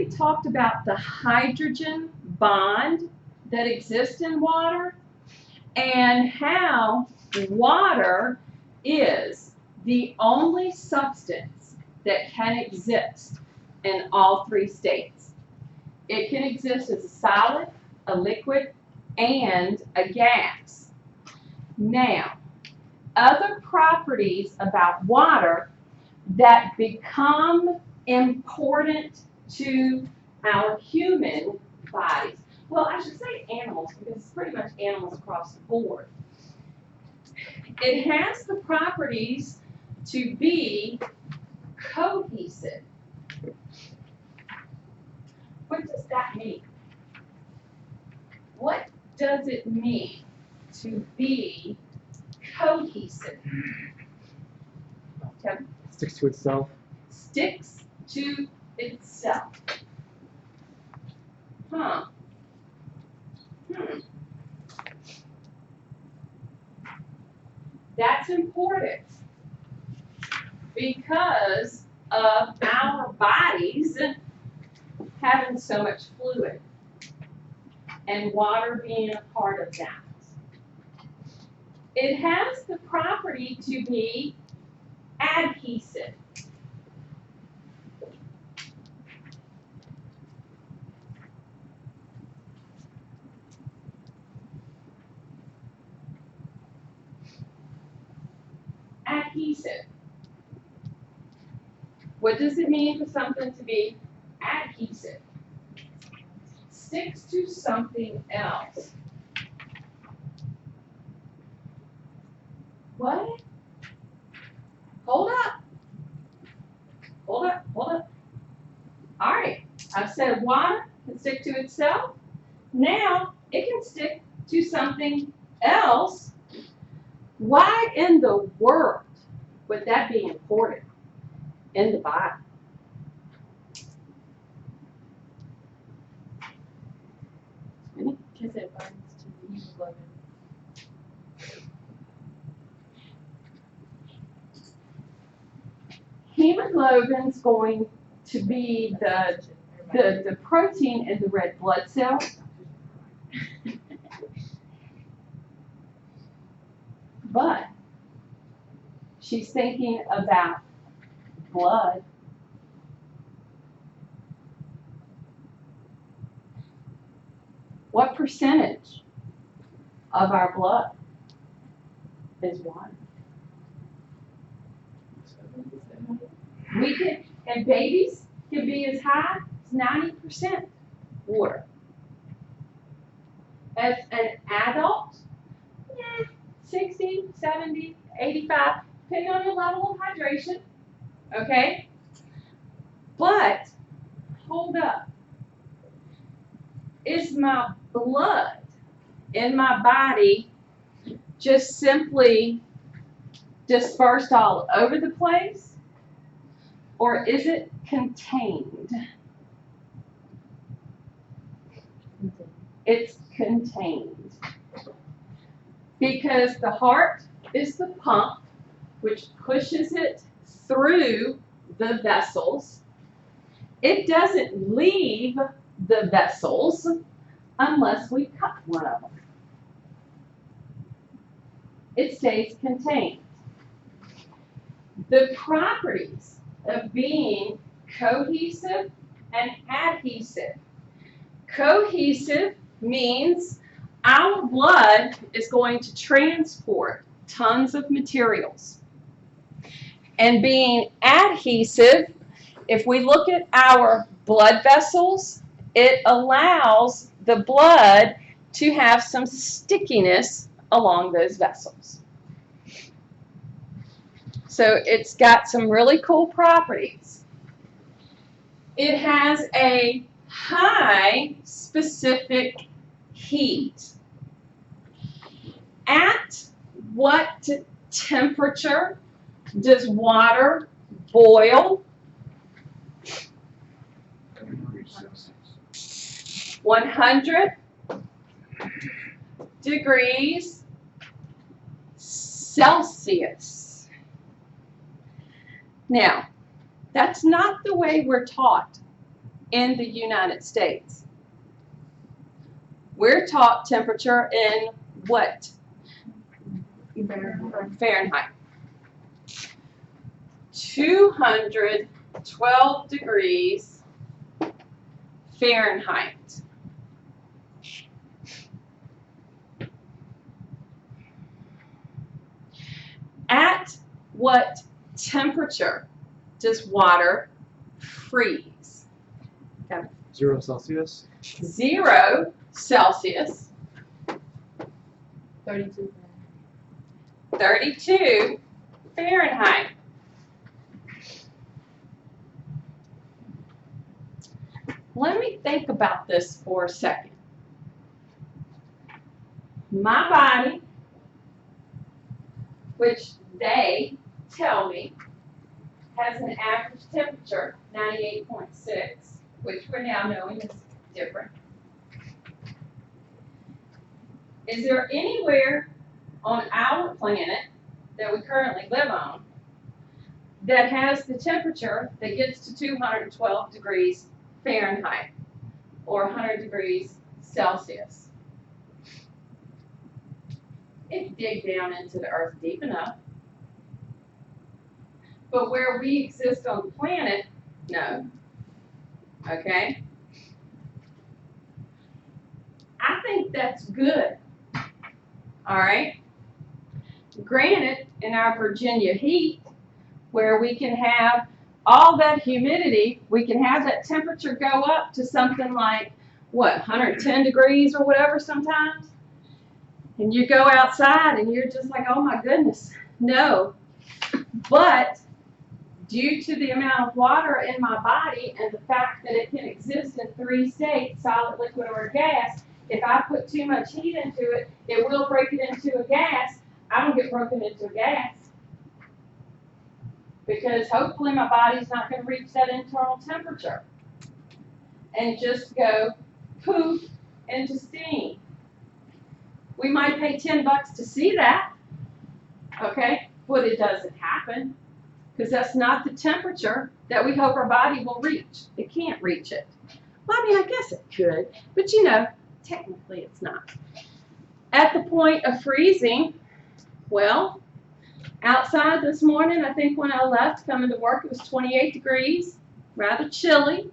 already talked about the hydrogen bond that exists in water and how water is the only substance that can exist in all three states. It can exist as a solid, a liquid, and a gas. Now, other properties about water that become important to our human bodies. Well, I should say animals, because it's pretty much animals across the board. It has the properties to be cohesive. What does that mean? What does it mean to be cohesive? Okay. Sticks to itself. Sticks to itself. Huh. That's important because of our bodies having so much fluid and water being a part of that. It has the property to be adhesive. Adhesive. What does it mean for something to be adhesive? Sticks to something else. What? Hold up. Hold up, hold up. All right, I've said water can stick to itself. Now it can stick to something else. Why in the world would that be important in the body? Because it binds to the hemoglobin. Hemoglobin's going to be the protein in the red blood cell. But she's thinking about blood. What percentage of our blood is water? We can, and babies can be as high as 90% water. As an adult, 60, 70, 85, depending on your level of hydration, okay? But, hold up. Is my blood in my body just simply dispersed all over the place? Or is it contained? It's contained. Because the heart is the pump which pushes it through the vessels. It doesn't leave the vessels unless we cut one of them. It stays contained. The properties of being cohesive and adhesive. Cohesive means our blood is going to transport tons of materials. And being adhesive, if we look at our blood vessels, it allows the blood to have some stickiness along those vessels. So it's got some really cool properties. It has a high specific heat. At what temperature does water boil? 100 degrees Celsius. Now, that's not the way we're taught in the United States? We're taught temperature in what? Fahrenheit. 212 degrees Fahrenheit. At what temperature does water freeze? 0 Celsius. 0 Celsius. 32. 32 Fahrenheit. Let me think about this for a second. My body, which they tell me has an average temperature, 98.6, which we're now knowing is different. Is there anywhere on our planet that we currently live on that has the temperature that gets to 212 degrees Fahrenheit or 100 degrees Celsius? If you dig down into the earth deep enough. But where we exist on the planet, no. Okay? I think that's good. All right? Granted, in our Virginia heat, where we can have all that humidity, we can have that temperature go up to something like, what, 110 degrees or whatever sometimes? And you go outside and you're just like, oh my goodness, no. But due to the amount of water in my body and the fact that it can exist in 3 states, solid, liquid, or gas, if I put too much heat into it, it will break it into a gas. I don't get broken into a gas. Because hopefully my body's not going to reach that internal temperature and just go poof into steam. We might pay $10 to see that, okay, but it doesn't happen because that's not the temperature that we hope our body will reach. It can't reach it. Well, I mean, I guess it could, but you know, technically it's not. At the point of freezing, well, outside this morning, I think when I left coming to work, it was 28 degrees, rather chilly,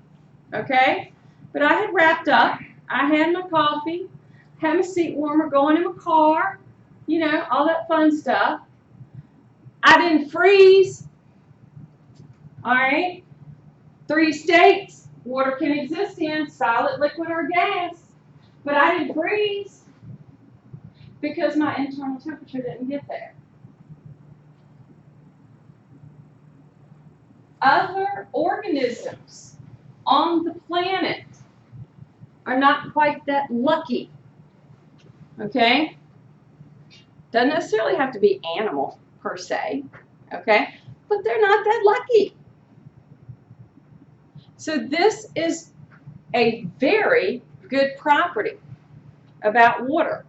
okay? But I had wrapped up. I had my coffee, had my seat warmer going in my car, you know, all that fun stuff. I didn't freeze, all right? 3 states water can exist in, solid, liquid, or gas. But I didn't freeze because my internal temperature didn't get there. Other organisms on the planet are not quite that lucky, okay? Doesn't necessarily have to be animal per se, okay? But they're not that lucky. So this is a very good property about water.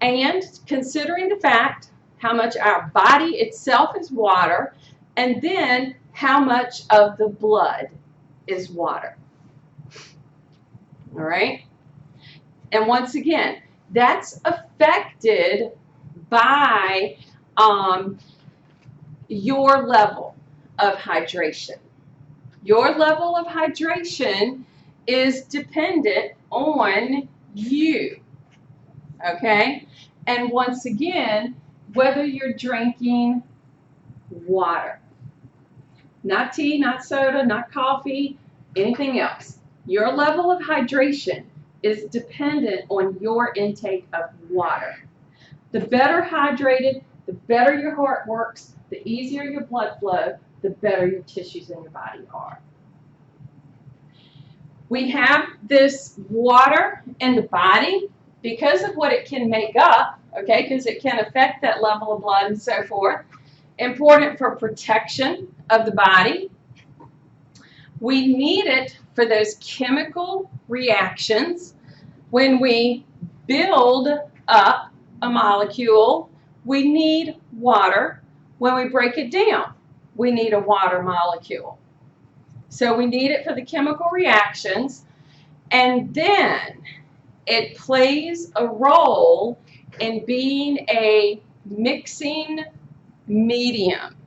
And considering the fact how much our body itself is water, and then how much of the blood is water. All right? And once again, that's affected by your level of hydration. Your level of hydration is dependent on you. Okay? And once again, whether you're drinking water. Not tea, not soda, not coffee, anything else. Your level of hydration is dependent on your intake of water. The better hydrated, the better your heart works, the easier your blood flow, the better your tissues in your body are. We have this water in the body because of what it can make up, okay, because it can affect that level of blood and so forth. Important for protection of the body. We need it for those chemical reactions. When we build up a molecule, we need water. When we break it down, we need a water molecule. So we need it for the chemical reactions. And then it plays a role in being a mixing medium.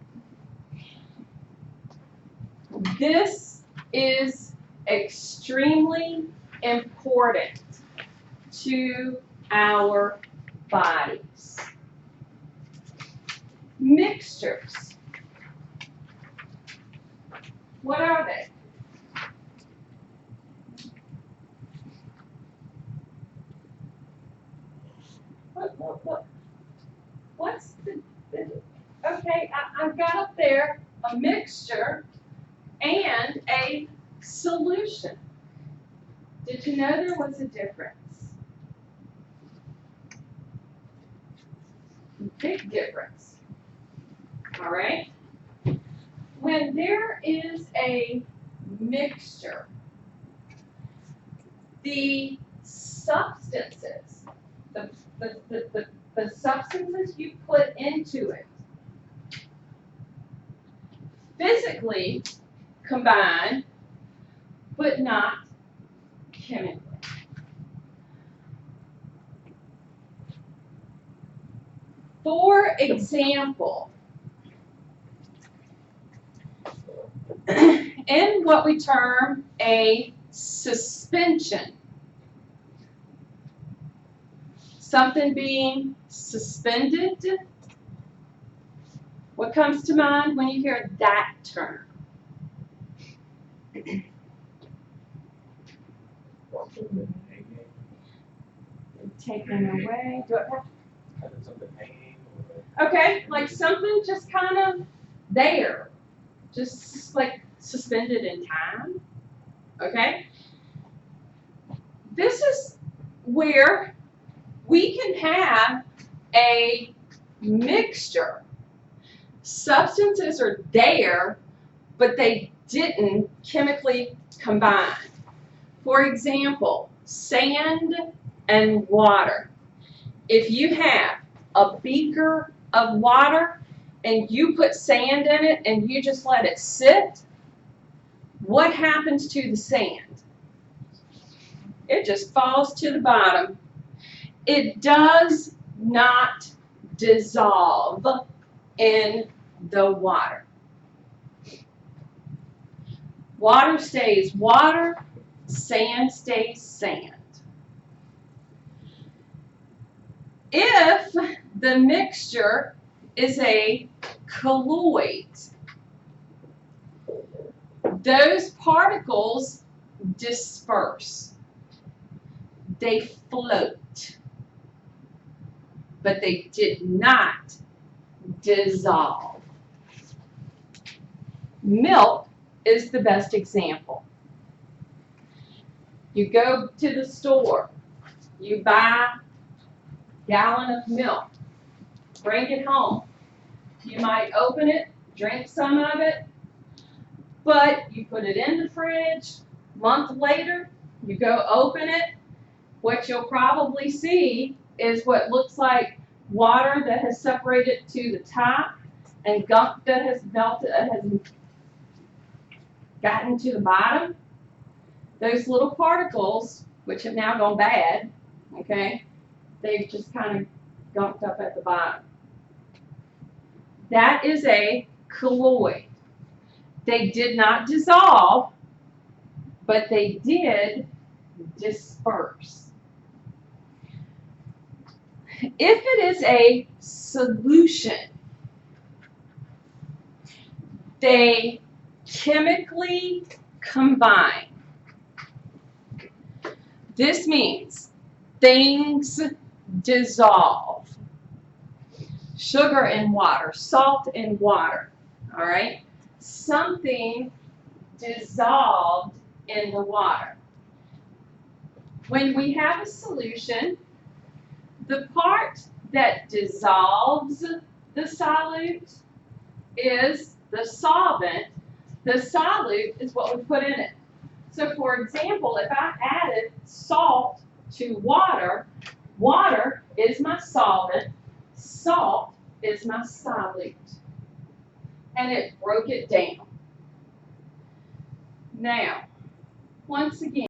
This is extremely important to our bodies. Mixtures. What are they? What? What's the okay, I've got up there a mixture and a solution. Did you know there was a difference? Big difference. All right? When there is a mixture, the substances, the substances you put into it physically combine, but not chemically. For example, in what we term a suspension, something being suspended, what comes to mind when you hear that term? Taken away. Do I have Having something hanging okay, like something just kind of there, just like suspended in time, okay? This is where we can have a mixture. Substances are there, but they didn't chemically combine. For example, sand and water. If you have a beaker of water and you put sand in it and you just let it sit, what happens to the sand? It just falls to the bottom. It does not dissolve in the water. Water stays water, sand stays sand. If the mixture is a colloid, those particles disperse. They float, but they did not dissolve. Milk is the best example. You go to the store, you buy a gallon of milk, bring it home. You might open it, drink some of it, but you put it in the fridge. A month later, you go open it. What you'll probably see is what looks like water that has separated to the top and gunk that has melted, has gotten to the bottom. Those little particles, which have now gone bad, okay, they've just kind of gunked up at the bottom. That is a colloid. They did not dissolve, but they did disperse. If it is a solution, they chemically combine. This means things dissolve. Sugar in water, salt in water, all right? Something dissolved in the water. When we have a solution, the part that dissolves the solute is the solvent. The solute is what we put in it. So for example, if I added salt to water, water is my solvent, salt is my solute. And it broke it down. Now, once again,